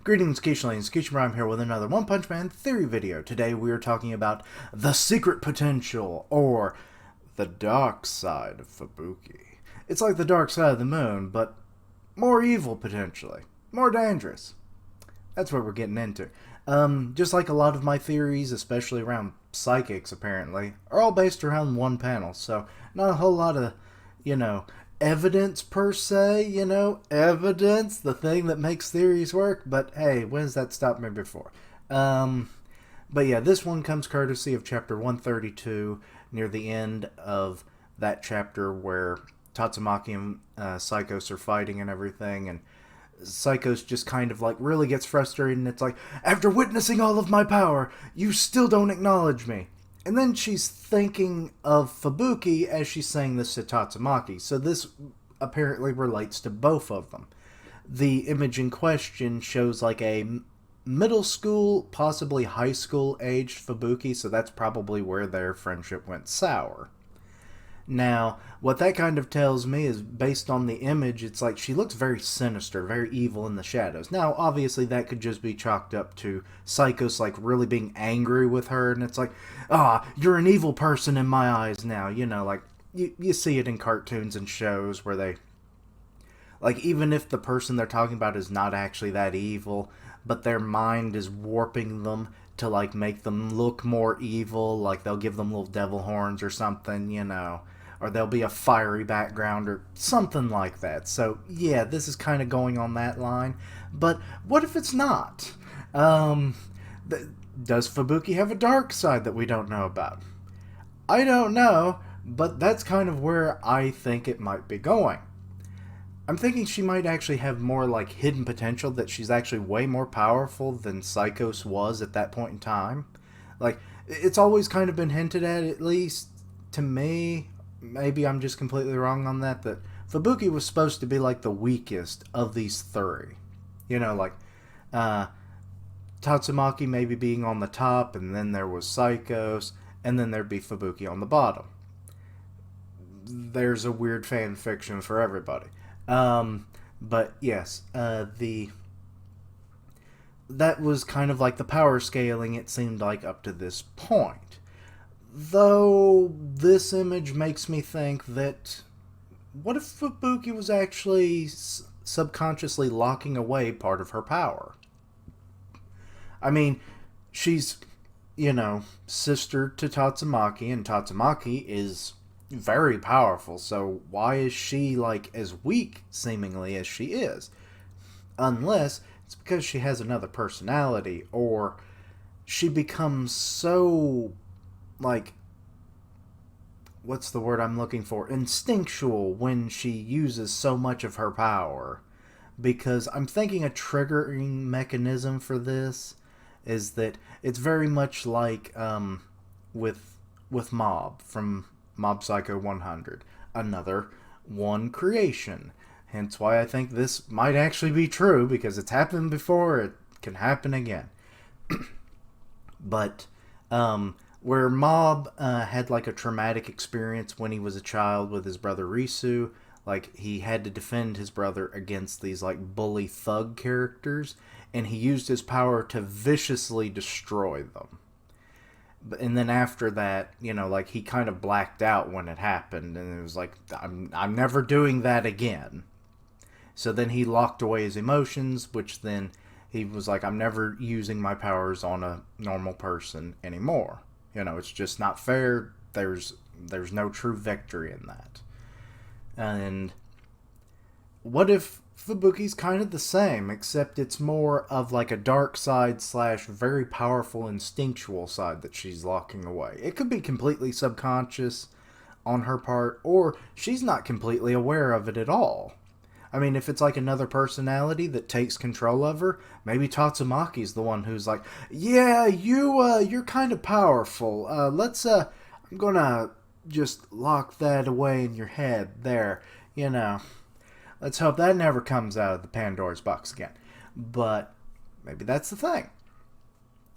Greetings, Keishlings. Keishlrime here with another One Punch Man theory video. Today we are talking about the secret potential, or the dark side of Fubuki. It's like the dark side of the moon, but more evil potentially. More dangerous. That's what we're getting into. Just like a lot of my theories, especially around psychics apparently, are all based around one panel, so not a whole lot of, evidence per se, evidence, the thing that makes theories work, but hey, when has that stopped me before? But yeah, this one comes courtesy of chapter 132, near the end of that chapter where Tatsumaki and Psychos are fighting and everything, and Psychos just kind of like really gets frustrated, and it's like, after witnessing all of my power, you still don't acknowledge me. And then she's thinking of Fubuki as she's saying this to Tatsumaki, so this apparently relates to both of them. The image in question shows like a middle school, possibly high school aged Fubuki, so that's probably where their friendship went sour. Now, what that kind of tells me is, based on the image, it's like she looks very sinister, very evil in the shadows. Now, obviously, that could just be chalked up to Psychos, like, really being angry with her, and it's like, you're an evil person in my eyes now, like, you see it in cartoons and shows where they, like, even if the person they're talking about is not actually that evil, but their mind is warping them to, like, make them look more evil, like, they'll give them little devil horns or something, or there'll be a fiery background or something like that. So, yeah, this is kind of going on that line. But what if it's not? Does Fubuki have a dark side that we don't know about? I don't know, but that's kind of where I think it might be going. I'm thinking she might actually have more, like, hidden potential, that she's actually way more powerful than Psychos was at that point in time. Like, it's always kind of been hinted at least to me, maybe I'm just completely wrong on that Fubuki was supposed to be, like, the weakest of these three. Tatsumaki maybe being on the top, and then there was Psychos, and then there'd be Fubuki on the bottom. There's a weird fan fiction for everybody. But yes, that was kind of like the power scaling, it seemed like, up to this point. Though this image makes me think that, what if Fubuki was actually subconsciously locking away part of her power? I mean, she's, sister to Tatsumaki, and Tatsumaki is very powerful, so why is she, like, as weak, seemingly, as she is? Unless it's because she has another personality, or she becomes so, like, what's the word I'm looking for? Instinctual when she uses so much of her power. Because I'm thinking a triggering mechanism for this is that it's very much like with Mob from Mob Psycho 100. Another one creation. Hence why I think this might actually be true, because it's happened before, it can happen again. But, where Mob had, like, a traumatic experience when he was a child with his brother Risu, like, he had to defend his brother against these, like, bully thug characters, and he used his power to viciously destroy them. And then after that, like, he kind of blacked out when it happened, and it was like, I'm never doing that again. So then he locked away his emotions, which then he was like, I'm never using my powers on a normal person anymore. It's just not fair. There's no true victory in that. And what if Fubuki's kind of the same, except it's more of like a dark side / very powerful instinctual side that she's locking away? It could be completely subconscious on her part, or she's not completely aware of it at all. I mean, if it's like another personality that takes control of her, maybe Tatsumaki's the one who's like, yeah, you're kind of powerful. I'm gonna just lock that away in your head there, Let's hope that never comes out of the Pandora's box again. But maybe that's the thing.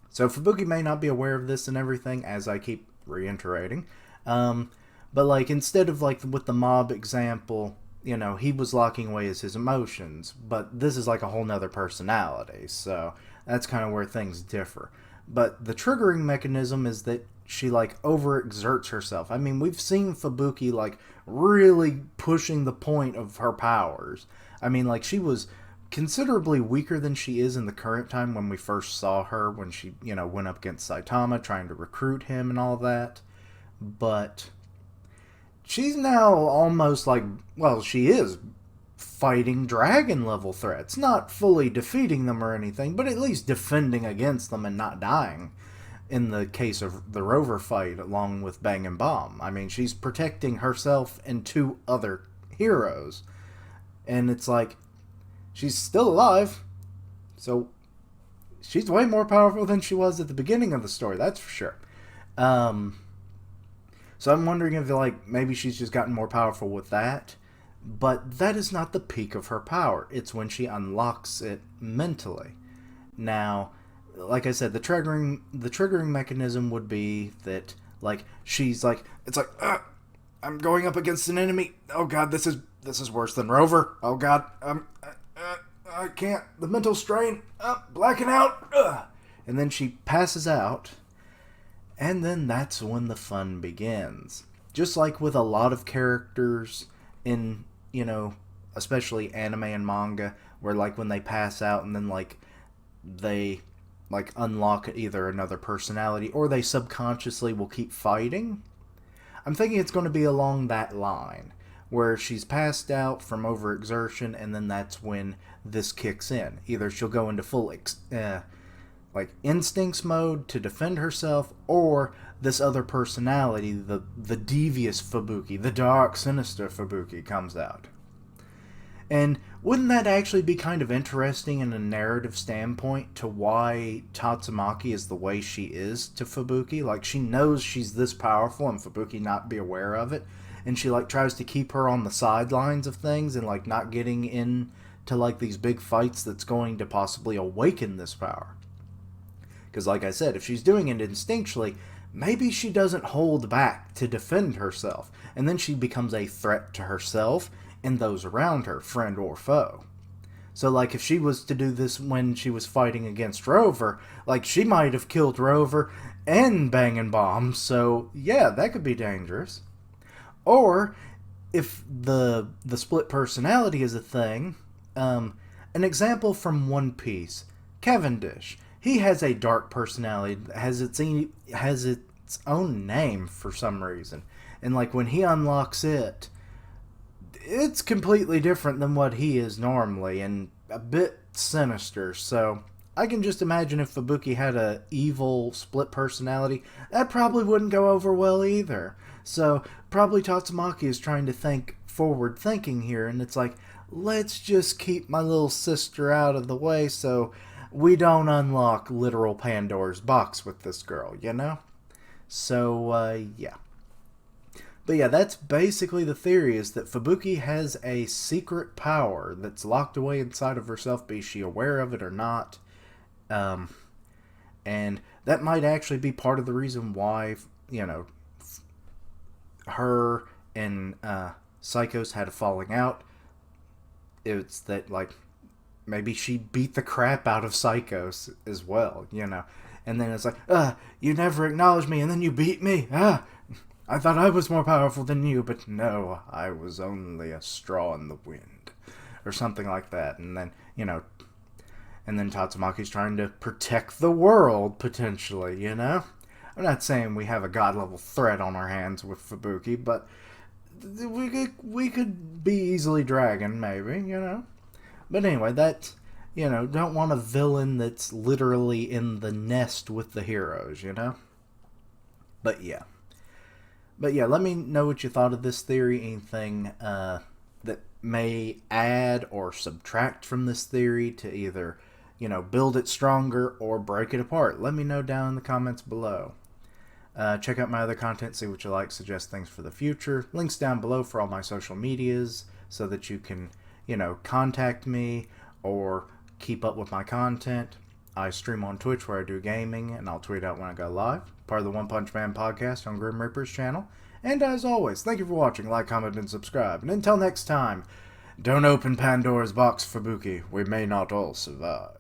So Fubuki may not be aware of this and everything, as I keep reiterating. But, like, instead of, like, with the Mob example, he was locking away his emotions, but this is like a whole nother personality, so that's kind of where things differ. But the triggering mechanism is that she like overexerts herself. I mean, we've seen Fubuki like really pushing the point of her powers. I mean, like she was considerably weaker than she is in the current time when we first saw her, when she, went up against Saitama trying to recruit him and all that. But she's now almost like, well, she is fighting dragon level threats. Not fully defeating them or anything, but at least defending against them and not dying. In the case of the Rover fight, along with Bang and Bomb. I mean, she's protecting herself and two other heroes. And it's like, she's still alive. So, she's way more powerful than she was at the beginning of the story, that's for sure. So I'm wondering if, like, maybe she's just gotten more powerful with that. But that is not the peak of her power. It's when she unlocks it mentally. Now, like I said, the triggering mechanism would be that, like, she's like, it's like, I'm going up against an enemy. Oh God, this is worse than Rover. Oh God, I can't. The mental strain. Blacking out. And then she passes out. And then that's when the fun begins. Just like with a lot of characters in, especially anime and manga, where like when they pass out and then like they like unlock either another personality or they subconsciously will keep fighting. I'm thinking it's going to be along that line, where she's passed out from overexertion and then that's when this kicks in. Either she'll go into full like instincts mode to defend herself, or this other personality, the devious Fubuki, the dark, sinister Fubuki, comes out. And wouldn't that actually be kind of interesting in a narrative standpoint to why Tatsumaki is the way she is to Fubuki? Like, she knows she's this powerful and Fubuki not be aware of it, and she like tries to keep her on the sidelines of things and like not getting into like these big fights that's going to possibly awaken this power. Because like I said, if she's doing it instinctually, maybe she doesn't hold back to defend herself, and then she becomes a threat to herself and those around her, friend or foe. So like if she was to do this when she was fighting against Rover, like she might have killed Rover and Bang & Bomb, so yeah, that could be dangerous. Or if the split personality is a thing, an example from One Piece, Cavendish. He has a dark personality that has its own name for some reason. And like when he unlocks it, it's completely different than what he is normally and a bit sinister. So I can just imagine if Fubuki had a evil split personality, that probably wouldn't go over well either. So probably Tatsumaki is trying to think forward thinking here, and it's like, let's just keep my little sister out of the way so we don't unlock literal Pandora's box with this girl, So, yeah. But yeah, that's basically the theory, is that Fubuki has a secret power that's locked away inside of herself, be she aware of it or not. And that might actually be part of the reason why, her and Psychos had a falling out. It's that, like, maybe she beat the crap out of Psychos as well, And then it's like, you never acknowledged me and then you beat me. I thought I was more powerful than you, but no, I was only a straw in the wind. Or something like that. And then, and then Tatsumaki's trying to protect the world, potentially, I'm not saying we have a god-level threat on our hands with Fubuki, but we could be easily dragon, maybe, But anyway, that, don't want a villain that's literally in the nest with the heroes, But yeah. Let me know what you thought of this theory, anything that may add or subtract from this theory to either, build it stronger or break it apart. Let me know down in the comments below. Check out my other content, see what you like, suggest things for the future. Links down below for all my social medias so that you can, contact me or keep up with my content. I stream on Twitch where I do gaming, and I'll tweet out when I go live. Part of the One Punch Man podcast on Grim Reaper's channel. And as always, thank you for watching, like, comment, and subscribe. And until next time, don't open Pandora's box, Fubuki. We may not all survive.